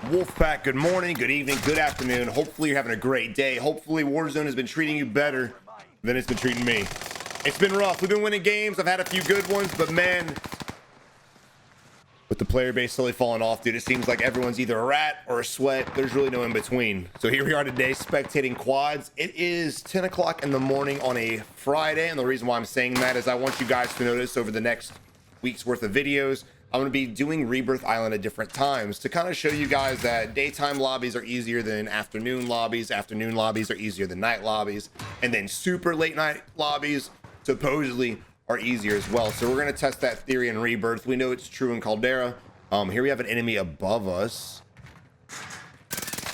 Wolfpack, good morning, good evening, good afternoon. Hopefully you're having a great day. Hopefully Warzone has been treating you better than it's been treating me. It's been rough. We've been winning games. I've had a few good ones, but man, with the player base slowly falling off, dude, it seems like everyone's either a rat or a sweat. There's really no in between. So here we are today, spectating quads. It is 10 o'clock in the morning on a Friday, and the reason why I'm saying that is I want you guys to notice over the next week's worth of videos, I'm going to be doing Rebirth Island at different times to kind of show you guys that daytime lobbies are easier than afternoon lobbies are easier than night lobbies, and then super late night lobbies supposedly are easier as well. So we're going to test that theory in Rebirth. We know it's true in Caldera. Here we have an enemy above us.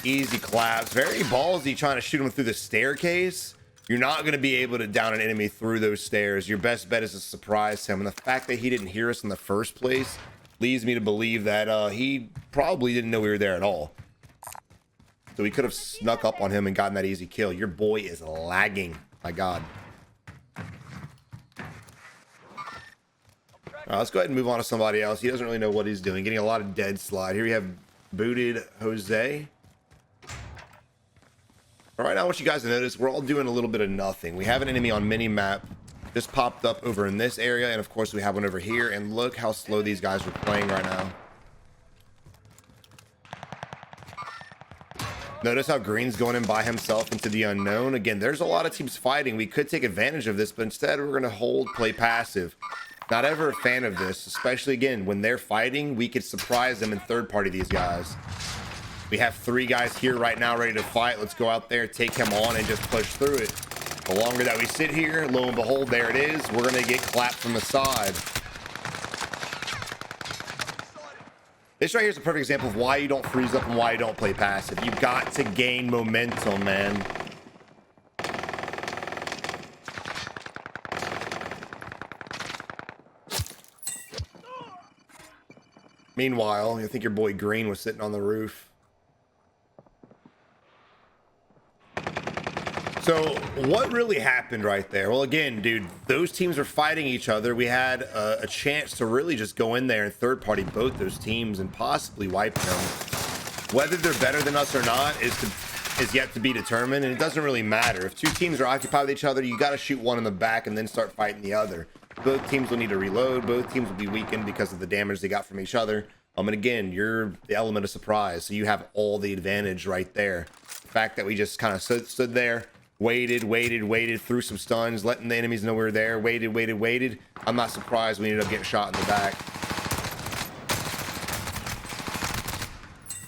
Easy claps, very ballsy trying to shoot him through the staircase. You're not going to be able to down an enemy through those stairs. Your best bet is to surprise him. And the fact that he didn't hear us in the first place leads me to believe that he probably didn't know we were there at all. So we could have snuck up on him and gotten that easy kill. Your boy is lagging. My God. All right, let's go ahead and move on to somebody else. He doesn't really know what he's doing. Getting a lot of dead slide. Here we have booted Jose. All right, I want you guys to notice we're all doing a little bit of nothing. We have an enemy on mini map just popped up over in this area, and of course we have one over here, and look how slow these guys are playing right now. Notice how Green's going in by himself into the unknown. Again, there's a lot of teams fighting. We could take advantage of this, but instead we're going to hold, play passive. Not ever a fan of this, especially again when they're fighting. We could surprise them and third party these guys. We have 3 guys here right now ready to fight. Let's go out there, take him on, and just push through it. The longer that we sit here, lo and behold, there it is. We're going to get clapped from the side. This right here is a perfect example of why you don't freeze up and why you don't play passive. You've got to gain momentum, man. Meanwhile, I think your boy Green was sitting on the roof. So what really happened right there? Well, again, dude, those teams are fighting each other. We had a chance to really just go in there and third party both those teams and possibly wipe them. Whether they're better than us or not is yet to be determined, and it doesn't really matter. If 2 teams are occupied with each other, you got to shoot one in the back and then start fighting the other. Both teams will need to reload. Both teams will be weakened because of the damage they got from each other. And again, you're the element of surprise, so you have all the advantage right there. The fact that we just kind of stood there, waited, threw some stuns, letting the enemies know we were there, waited. I'm not surprised we ended up getting shot in the back.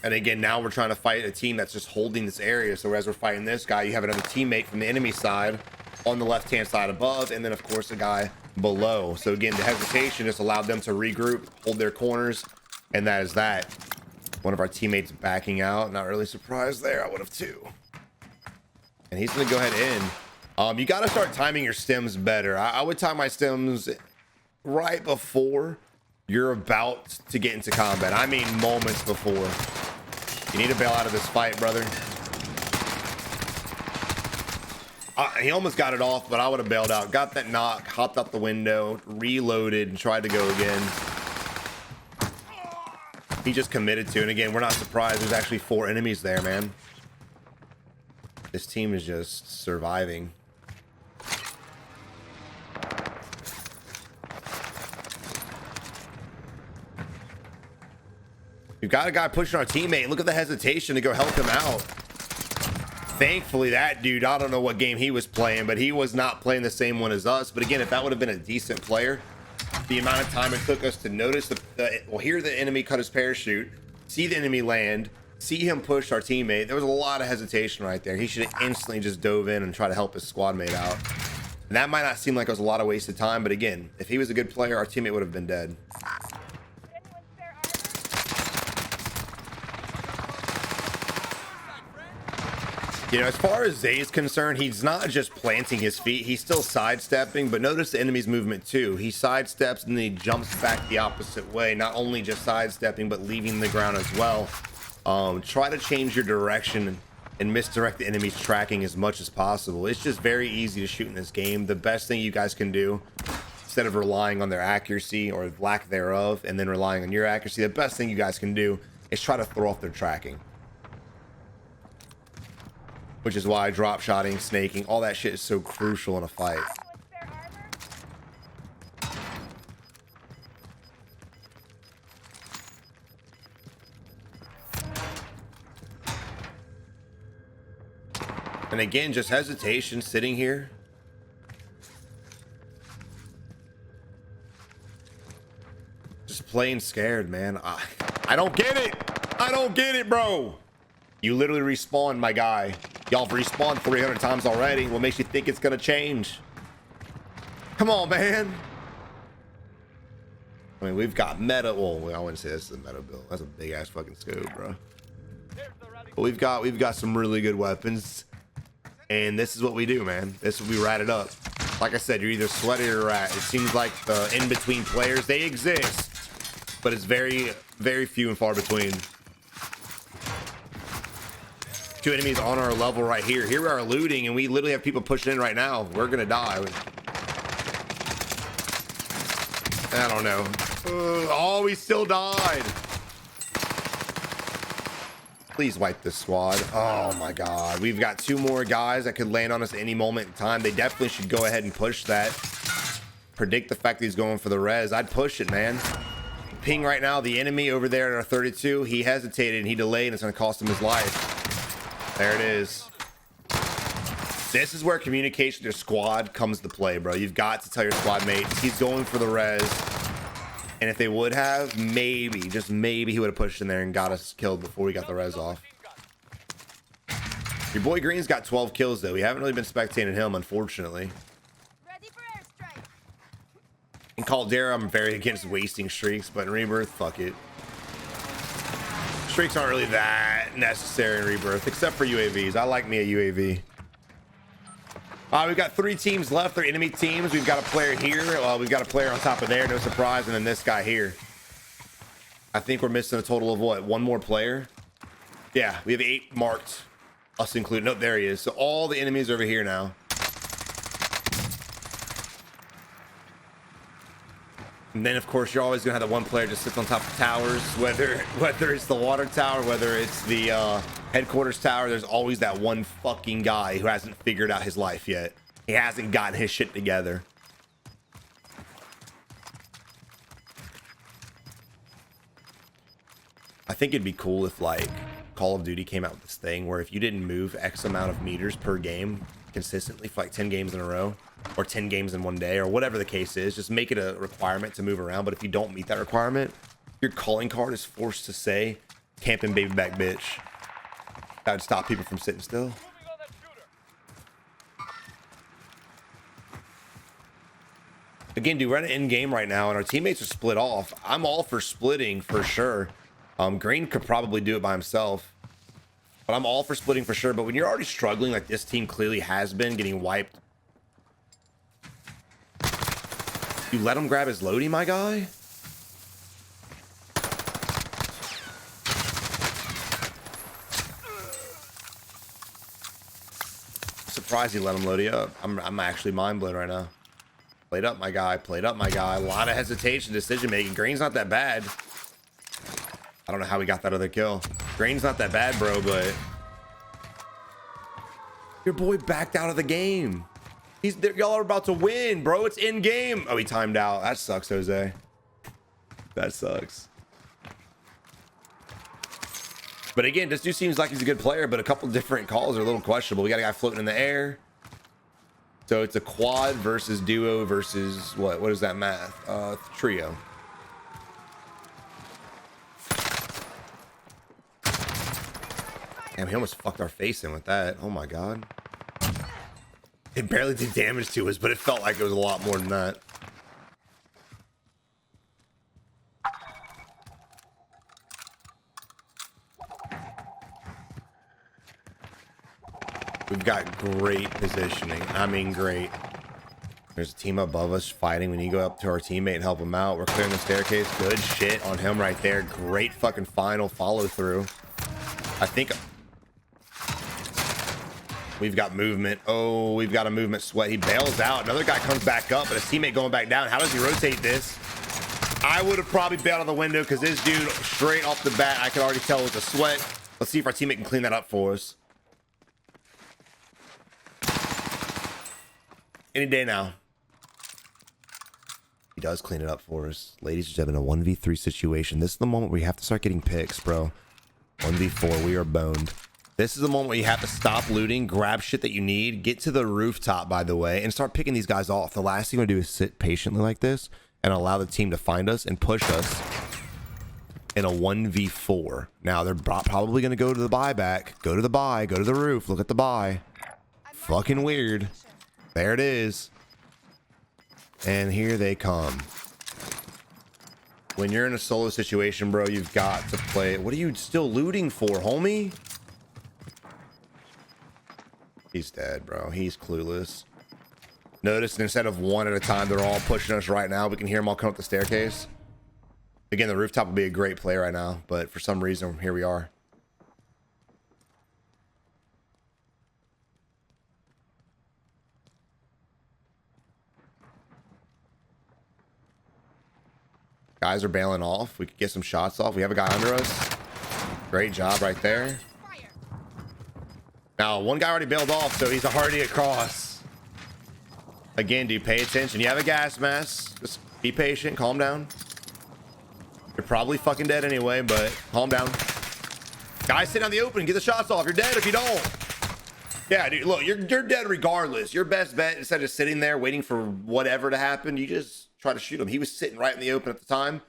And again, now we're trying to fight a team that's just holding this area. So as we're fighting this guy, you have another teammate from the enemy side on the left-hand side above, and then of course a guy below. So again, the hesitation just allowed them to regroup, hold their corners, and that is that. One of our teammates backing out. Not really surprised there. I would have too. And he's going to go ahead in. You got to start timing your stems better. I would time my stems right before you're about to get into combat. I mean moments before. You need to bail out of this fight, brother. He almost got it off, but I would have bailed out. Got that knock, hopped out the window, reloaded, and tried to go again. He just committed to, and again, we're not surprised. There's actually 4 enemies there, man. This team is just surviving. We've got a guy pushing our teammate. Look at the hesitation to go help him out. Thankfully, that dude, I don't know what game he was playing, but he was not playing the same one as us. But again, if that would have been a decent player, the amount of time it took us to notice well, hear the enemy cut his parachute, see the enemy land, see him push our teammate. There was a lot of hesitation right there. He should have instantly just dove in and tried to help his squad mate out. And that might not seem like it was a lot of wasted time, but again, if he was a good player, our teammate would have been dead. You know, as far as Zay is concerned, he's not just planting his feet, he's still sidestepping, but notice the enemy's movement too. He sidesteps and then he jumps back the opposite way, not only just sidestepping, but leaving the ground as well. Try to change your direction and misdirect the enemy's tracking as much as possible. It's just very easy to shoot in this game. The best thing you guys can do, instead of relying on their accuracy or lack thereof and then relying on your accuracy, the best thing you guys can do is try to throw off their tracking. Which is why drop shotting, snaking, all that shit is so crucial in a fight. And again, just hesitation sitting here. Just plain scared, man. I don't get it. I don't get it, bro. You literally respawned, my guy. Y'all have respawned 300 times already. What makes you think it's gonna change? Come on, man. I mean, we've got meta. Well, I wouldn't say this is a meta build. That's a big ass fucking scope, bro. But we've got some really good weapons. And this is what we do, man. This is what we rat it up. Like I said, you're either sweaty or rat. It seems like the in-between players, they exist, but it's very, very few and far between. Two enemies on our level right here. Here we are looting, and we literally have people pushing in right now. We're gonna die. I don't know. Oh, we still died. Please wipe this squad. Oh my god. We've got two more guys that could land on us at any moment in time. They definitely should go ahead and push that. Predict the fact that he's going for the res. I'd push it, man. Ping right now, the enemy over there at our 32. He hesitated and he delayed, and it's going to cost him his life. There it is. This is where communication with your squad comes to play, bro. You've got to tell your squad mates he's going for the res. And if they would have, maybe, just maybe, he would have pushed in there and got us killed before we got the res off. Your boy Green's got 12 kills, though. We haven't really been spectating him, unfortunately. In Caldera, I'm very against wasting streaks, but in Rebirth, fuck it. Streaks aren't really that necessary in Rebirth, except for UAVs. I like me a UAV. We've got 3 teams left. They're enemy teams. We've got a player here. We've got a player on top of there. No surprise. And then this guy here. I think we're missing a total of what? 1 more player? Yeah, we have 8 marked. Us included. Nope, there he is. So all the enemies over here now. And then, of course, you're always going to have that one player just sits on top of towers. Whether it's the water tower, whether it's the headquarters tower, there's always that one fucking guy who hasn't figured out his life yet. He hasn't gotten his shit together. I think it'd be cool if, like, Call of Duty came out with this thing where if you didn't move X amount of meters per game consistently for like 10 games in a row, or 10 games in one day, or whatever the case is, just make it a requirement to move around. But if you don't meet that requirement, your calling card is forced to say camping baby back bitch. That would stop people from sitting still. Again, dude, we're at an end game right now and our teammates are split off. I'm all for splitting for sure. Green could probably do it by himself, but I'm all for splitting for sure. But when you're already struggling like this team clearly has been, getting wiped, you let him grab his loadie, my guy? Surprised he let him load you up. I'm actually mind blown right now. Played up, my guy. Played up, my guy. A lot of hesitation, decision making. Green's not that bad. I don't know how we got that other kill. Green's not that bad, bro, but your boy backed out of the game. Y'all are about to win, bro. It's in game. Oh, he timed out. That sucks, Jose. That sucks. But again, this dude seems like he's a good player, but a couple different calls are a little questionable. We got a guy floating in the air. So it's a quad versus duo versus what? What is that math? Trio. Damn, he almost fucked our face in with that. Oh my god. It barely did damage to us, but it felt like it was a lot more than that. We've got great positioning. I mean, great. There's a team above us fighting. We need to go up to our teammate and help him out. We're clearing the staircase. Good shit on him right there. Great fucking final follow through. I think we've got movement. Oh, we've got a movement sweat. He bails out. Another guy comes back up, but his teammate going back down. How does he rotate this? I would have probably bailed out the window because this dude, straight off the bat, I could already tell it was a sweat. Let's see if our teammate can clean that up for us. Any day now. He does clean it up for us. Ladies and gentlemen, a 1v3 situation. This is the moment where you have to start getting picks, bro. 1v4, we are boned. This is the moment where you have to stop looting, grab shit that you need, get to the rooftop, by the way, and start picking these guys off. The last thing you want to do is sit patiently like this and allow the team to find us and push us in a 1v4. Now, they're probably going to go to the buyback. Go to the buy. Go to the roof. Look at the buy. Fucking weird. There it is. And here they come. When you're in a solo situation, bro, you've got to play. What are you still looting for, homie? He's dead, bro. He's clueless. Notice instead of one at a time, they're all pushing us right now. We can hear them all come up the staircase. Again, the rooftop would be a great play right now, but for some reason, here we are. Guys are bailing off. We could get some shots off. We have a guy under us. Great job right there. Now, one guy already bailed off, so he's already across. Again, dude, pay attention. You have a gas mask. Just be patient. Calm down. You're probably fucking dead anyway, but calm down. Guys, sit on the open. Get the shots off. You're dead if you don't. Yeah, dude, look, you're dead regardless. Your best bet, instead of sitting there waiting for whatever to happen, you just try to shoot him. He was sitting right in the open at the time.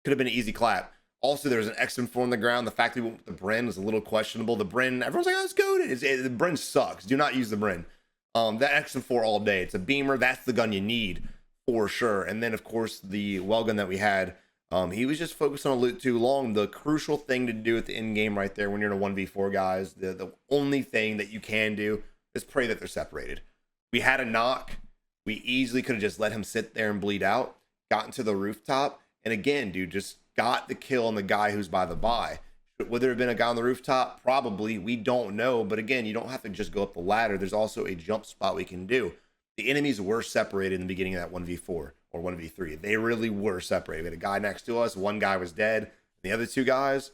Could have been an easy clap. Also, there was an XM4 on the ground. The fact that we went with the Bren was a little questionable. The Bren, everyone's like, oh, it's goated. The Bren sucks. Do not use the Bren. That XM4 all day. It's a beamer. That's the gun you need for sure. And then, of course, the well gun that we had, he was just focused on a loot too long. The crucial thing to do at the end game right there when you're in a 1v4, guys, the only thing that you can do is pray that they're separated. We had a knock. We easily could have just let him sit there and bleed out, gotten to the rooftop, and again, dude, just got the kill on the guy who's by the buy. Would there have been a guy on the rooftop? Probably. We don't know. But again, you don't have to just go up the ladder. There's also a jump spot we can do. The enemies were separated in the beginning of that 1v4 or 1v3. They really were separated. We had a guy next to us. One guy was dead. The other two guys,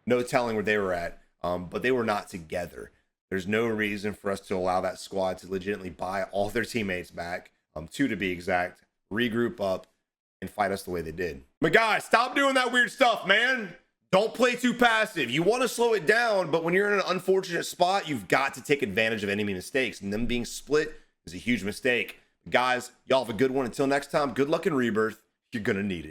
no telling where they were at, but they were not together. There's no reason for us to allow that squad to legitimately buy all their teammates back, two to be exact, regroup up, and fight us the way they did. But guys, stop doing that weird stuff, man. Don't play too passive. You want to slow it down, but when you're in an unfortunate spot, you've got to take advantage of enemy mistakes, and them being split is a huge mistake. Guys, y'all have a good one. Until next time, good luck in Rebirth. You're going to need it.